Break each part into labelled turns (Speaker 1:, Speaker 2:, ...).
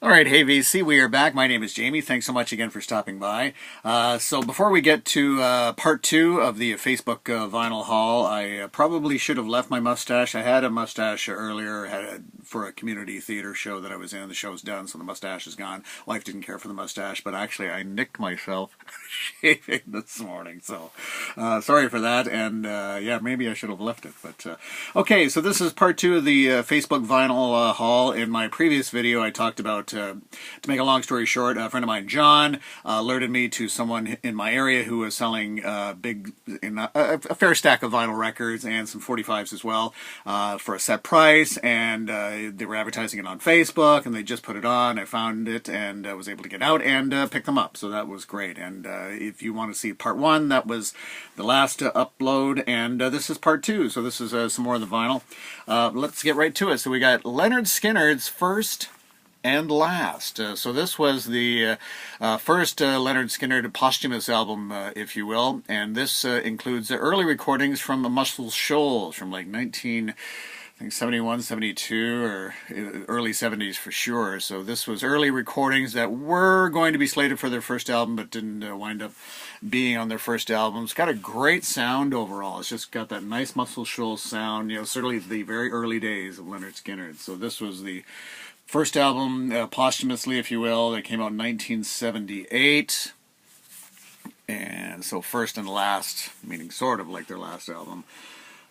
Speaker 1: All right, hey VC, we are back. My name is Jamie. Thanks so much again for stopping by. So before we get to part two of the Facebook vinyl haul, I probably should have left my mustache. I had a mustache earlier for a community theater show that I was in. The show's done, so the mustache is gone. Wife didn't care for the mustache, but actually I nicked myself shaving this morning. So sorry for that, and yeah, maybe I should have left it. But okay, so this is part two of the Facebook vinyl haul. In my previous video, I talked about to make a long story short, a friend of mine, John, alerted me to someone in my area who was selling a fair stack of vinyl records and some 45's as well for a set price, and they were advertising it on Facebook, and they just put it on. I found it and was able to get out and pick them up, so that was great. And if you want to see part one, that was the last upload, and this is part two, so this is some more of the vinyl. Let's get right to it. So we got Lynyrd Skynyrd's First and Last. So this was the first Lynyrd Skynyrd posthumous album, if you will, and this includes the early recordings from Muscle Shoals from like 71, 72, or early 70s for sure. So this was early recordings that were going to be slated for their first album, but didn't wind up being on their first album. It's got a great sound overall. It's just got that nice Muscle Shoals sound, you know, certainly the very early days of Lynyrd Skynyrd. So this was the first album, posthumously, if you will, that came out in 1978. And so First and Last, meaning sort of like their last album.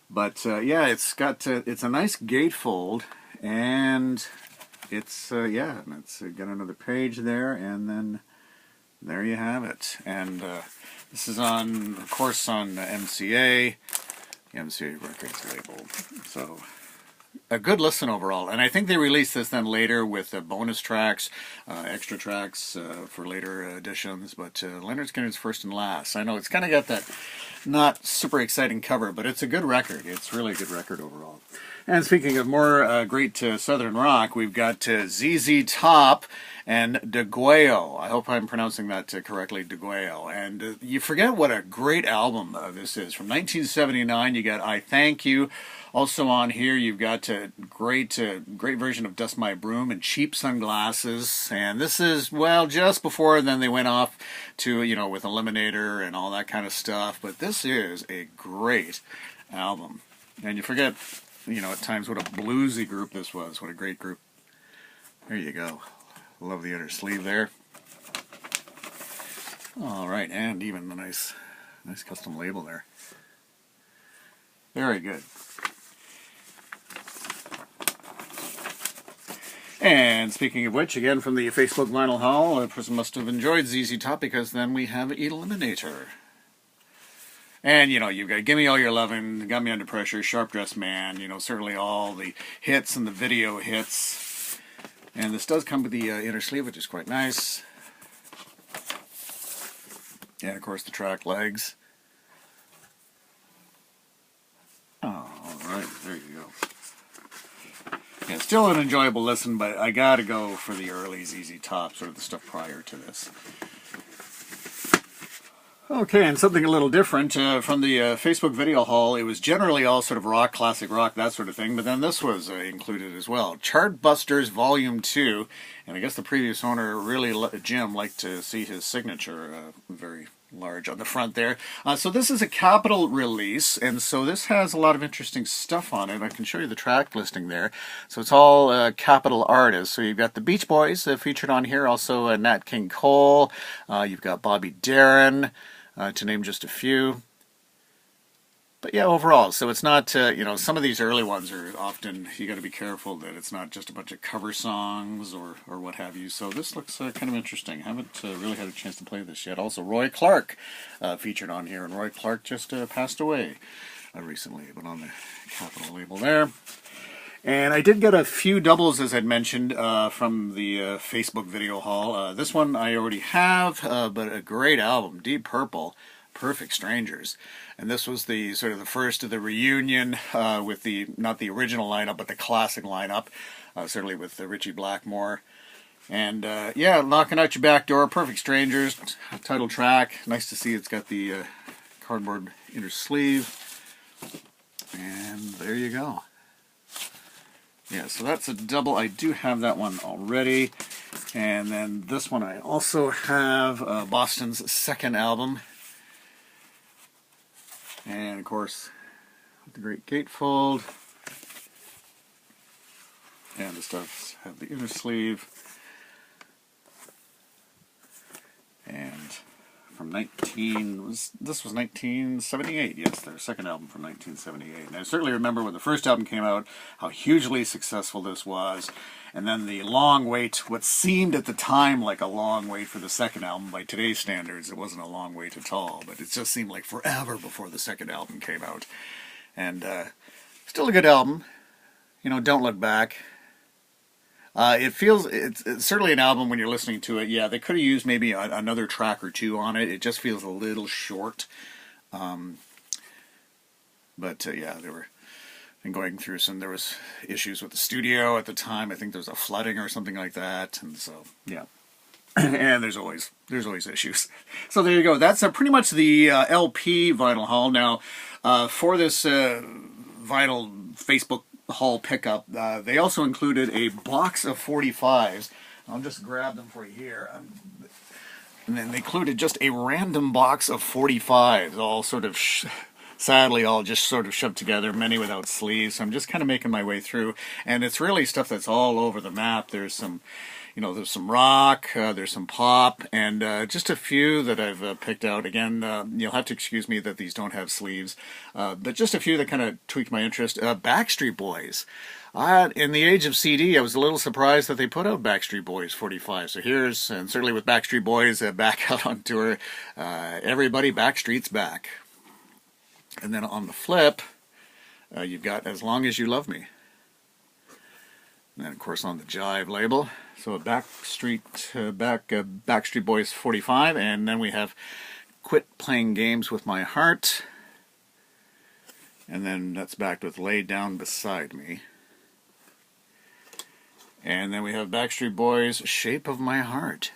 Speaker 1: But yeah, it's got it's a nice gatefold, and it's yeah, and it's got another page there, and then there you have it. And this is on, of course, on MCA, the MCA Records label. So a good listen overall, and I think they released this then later with bonus tracks, extra tracks for later editions, but Lynyrd Skynyrd's First and Last. I know it's kind of got that not super exciting cover, but it's a good record. It's really a good record overall. And speaking of more great Southern rock, we've got ZZ Top and DeGuello. I hope I'm pronouncing that correctly, DeGuello. And you forget what a great album this is. From 1979, you got I Thank You. Also on here, you've got a great version of Dust My Broom and Cheap Sunglasses. And this is, well, just before then they went off to, you know, with Eliminator and all that kind of stuff. But this is a great album. And you forget, you know, at times what a bluesy group this was. What a great group. There you go. Love the inner sleeve there. All right, and even the nice custom label there. Very good. And speaking of which, again from the Facebook vinyl haul, a person must have enjoyed ZZ Top, because then we have Eliminator. And, you know, you've got Gimme All Your Lovin', Got Me Under Pressure, Sharp Dressed Man, you know, certainly all the hits and the video hits. And this does come with the inner sleeve, which is quite nice. And, of course, the track legs. Oh, all right, there you go. Yeah, still an enjoyable listen, but I gotta go for the early ZZ Top, sort of the stuff prior to this. Okay, and something a little different from the Facebook video haul. It was generally all sort of rock, classic rock, that sort of thing, but then this was included as well. Chartbusters Volume 2, and I guess the previous owner, really, Jim, liked to see his signature very large on the front there. So this is a Capitol release, and so this has a lot of interesting stuff on it. I can show you the track listing there. So it's all Capitol artists. So you've got the Beach Boys featured on here, also Nat King Cole, you've got Bobby Darin, to name just a few. But yeah, overall, so it's not, you know, some of these early ones are often, you got to be careful that it's not just a bunch of cover songs or what have you. So this looks kind of interesting. Haven't really had a chance to play this yet. Also, Roy Clark featured on here, and Roy Clark just passed away recently, but on the Capitol label there. And I did get a few doubles, as I'd mentioned, from the Facebook video haul. This one I already have, but a great album, Deep Purple, Perfect Strangers. And this was the sort of the first of the reunion with the, not the original lineup, but the classic lineup, certainly with Richie Blackmore. And yeah, Knocking Out Your Back Door, Perfect Strangers, title track. Nice to see it's got the cardboard inner sleeve. And there you go. Yeah, so that's a double. I do have that one already. And then this one I also have Boston's second album. And of course, the great gatefold. And the stuff have the inner sleeve. And from this was 1978, yes, their second album from 1978. And I certainly remember when the first album came out, how hugely successful this was. And then the long wait, what seemed at the time like a long wait for the second album. By today's standards, it wasn't a long wait at all, but it just seemed like forever before the second album came out. And still a good album. You know, Don't Look Back. It's certainly an album when you're listening to it. Yeah, they could have used maybe another track or two on it. It just feels a little short. But yeah, they were going through there was issues with the studio at the time. I think there was a flooding or something like that. And so, yeah. And there's always issues. So there you go. That's pretty much the LP vinyl haul. Now, for this vinyl Facebook haul pickup, they also included a box of 45's. I'll just grab them for you here. And then they included just a random box of 45's, all sort of, sadly, all just sort of shoved together, many without sleeves. So I'm just kind of making my way through. And it's really stuff that's all over the map. There's some, there's some rock, there's some pop, and just a few that I've picked out. Again, you'll have to excuse me that these don't have sleeves, but just a few that kind of tweaked my interest. Backstreet Boys. In the age of CD, I was a little surprised that they put out Backstreet Boys 45. So here's, and certainly with Backstreet Boys back out on tour, everybody Backstreet's back. And then on the flip, you've got As Long As You Love Me. And then, of course, on the Jive label, so Backstreet Boys 45, and then we have Quit Playing Games With My Heart, and then that's backed with Lay Down Beside Me. And then we have Backstreet Boys Shape of My Heart.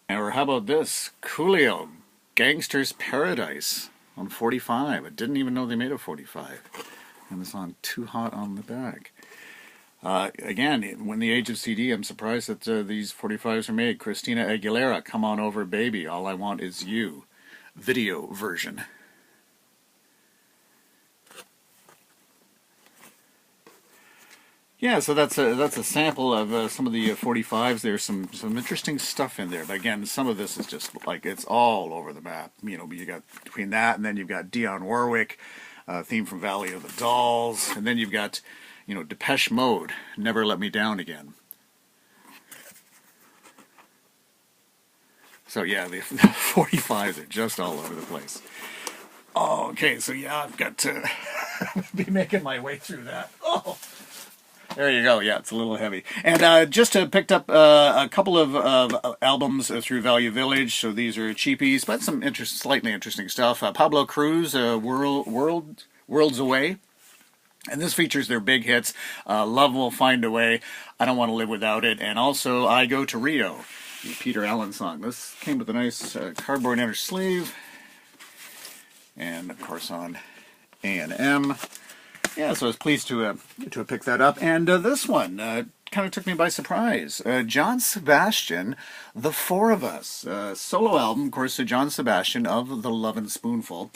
Speaker 1: Or how about this? Coolio, Gangster's Paradise. On 45. I didn't even know they made a 45. And it's on Too Hot on the back. Again, when the age of CD, I'm surprised that these 45s are made. Christina Aguilera, Come On Over Baby, All I Want Is You. Video version. Yeah, so that's a sample of some of the 45s. There's some interesting stuff in there. But again, some of this is just like, it's all over the map. You got between that and then you've got Dionne Warwick, theme from Valley of the Dolls. And then you've got, Depeche Mode, Never Let Me Down Again. So yeah, the 45s are just all over the place. Oh, okay, so yeah, I've got to be making my way through that. Oh! There you go. Yeah, it's a little heavy. And just picked up a couple of albums through Value Village. So these are cheapies, but some slightly interesting stuff. Pablo Cruz, Worlds Away. And this features their big hits. Love Will Find a Way. I Don't Want to Live Without It. And also I Go to Rio, the Peter Allen song. This came with a nice cardboard inner sleeve. And of course on A&M. Yeah, so I was pleased to have picked that up. And this one kind of took me by surprise. John Sebastian, The Four of Us. Solo album, of course, John Sebastian of The Lovin' Spoonful.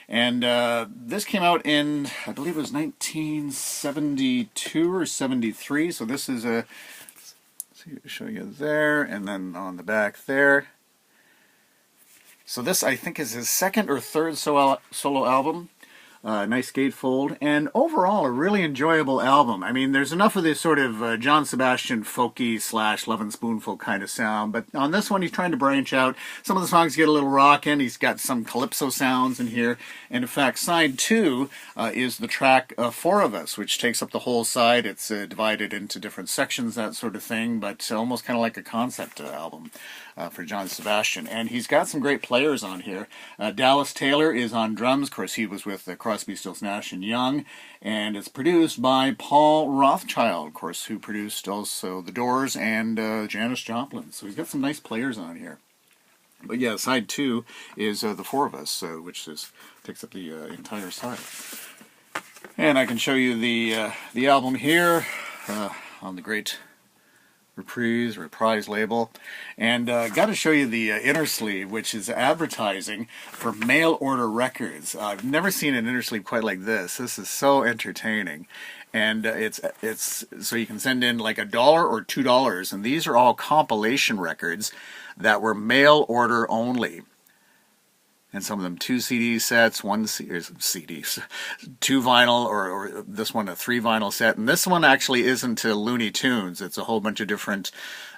Speaker 1: And this came out in, I believe it was 1972 or 73. So this is a, show you there, and then on the back there. So this, I think, is his second or third solo album. Nice gatefold, and overall a really enjoyable album. I mean, there's enough of this sort of John Sebastian folky / Lovin' Spoonful kind of sound, but on this one he's trying to branch out. Some of the songs get a little rockin'. He's got some calypso sounds in here, and in fact side 2 is the track Four of Us, which takes up the whole side. It's divided into different sections, that sort of thing, but almost kind of like a concept album for John Sebastian. And he's got some great players on here. Dallas Taylor is on drums. Of course, he was with Crosby, Stills, Nash and Young. And it's produced by Paul Rothchild, of course, who produced also The Doors and Janis Joplin. So he's got some nice players on here. But yeah, side 2 is The Four of Us, which takes up the entire side. And I can show you the album here on the great reprise label. And got to show you the inner sleeve, which is advertising for mail order records. I've never seen an inner sleeve quite like this. This is so entertaining. And it's so you can send in like $1 or $2, and these are all compilation records that were mail order only. And some of them 2 CD sets, 2 vinyl, or this one a 3 vinyl set. And this one actually isn't Looney Tunes. It's a whole bunch of different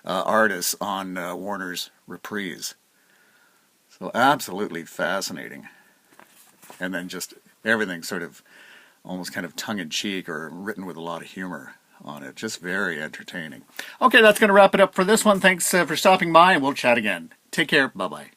Speaker 1: artists on Warner's Reprise. So absolutely fascinating. And then just everything sort of almost kind of tongue-in-cheek or written with a lot of humor on it. Just very entertaining. Okay, that's going to wrap it up for this one. Thanks for stopping by, and we'll chat again. Take care. Bye-bye.